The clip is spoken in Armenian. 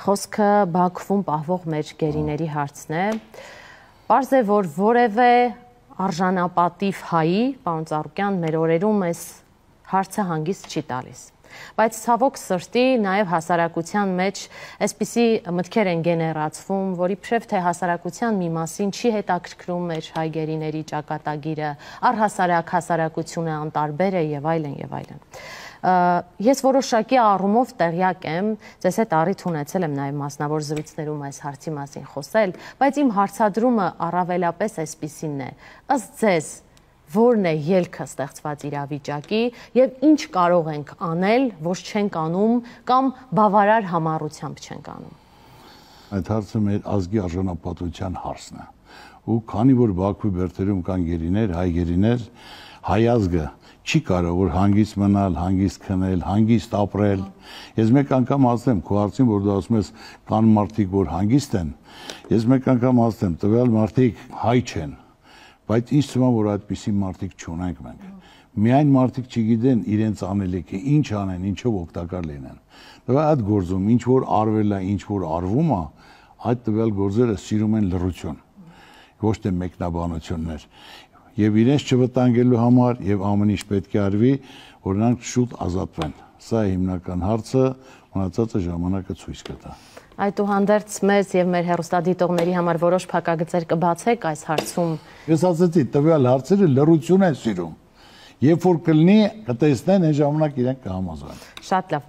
խոսքը Բաքվում պահվող մեր գերիների հարցն է։ Պարզ է, որ որևէ արժանապատիվ հայի, պարոն Ծառուկյան, մեր օրերում այս հարցը հանգիստ չի տալիս։ Բայց ցավոք սրտի նաև հասարակության մեջ այսպիսի մտքեր են գեներացվում, որ իբրև թե հասարակության մի մասին չի հետաքրքրում մեր հայ գերիների ճակատագիրը, առհասարակ հասարակությունը անտարբեր է եւ այլն եւ այլն։ Ես որոշակի առումով տեղյակ եմ, ձեզ հետ առիթ ունեցել եմ նաև մասնավոր զրույցներում այս հարցի մասին խոսել, բայց իմ հարցադրումը առավելապես այսպիսին է. ըստ ձեզ որն է ելքը ստեղծված իրավիճակի եւ ինչ կարող ենք անել, ոչ չենք անում կամ բավարար համառությամբ չենք անում։ Այդ հարցը մեր ազգի արժանապատվության հարցն է։ Ու քանի որ Բաքվի բերդերում կան գերիներ, հայ գերիներ, հայ ազգը չի կարող որ հանգիստ մնալ, հանգիստ քնել, հանգիստ ապրել։ Ես մեկ անգամ ասեմ, քո հարցին, որ դու ասում ես կան մարդիկ, որ հանգիստ են, ես մեկ անգամ ասեմ, տվյալ մարդիկ հայ չեն, բայց ինձ թվում է, որ այդպիսի մարդիկ չունենք մենք։ Միայն մարդիկ չգիտեն իրենց անելիքը, ինչ անեն, ինչով օգտակար լինեն։ Դա այդ գործում ինչ որ արվել է, ինչ որ արվում է, այդ տվյալ գործերը սիրում են լռություն, ոչ թե մեկնաբանություններ։ Եվ իրենց չվտանգելու համար եւ ամեն ինչ պետք է արվի, որ նրանք շուտ ազատվեն։ Սա է հիմնական հարցը, մնացածը ժամանակը ցույց կտա։ Այդուհանդերձ մեզ եւ մեր հեռուստադիտողների համար որոշ փակագծեր կբացեք այս հարցում։ Ես ասացի, տվյալ հարցերը լռություն են սիրում։ Երբ որ կլինի, կտեսնեն, այն ժամանակ իրենք կհամոզվեն։ Շատ լավ։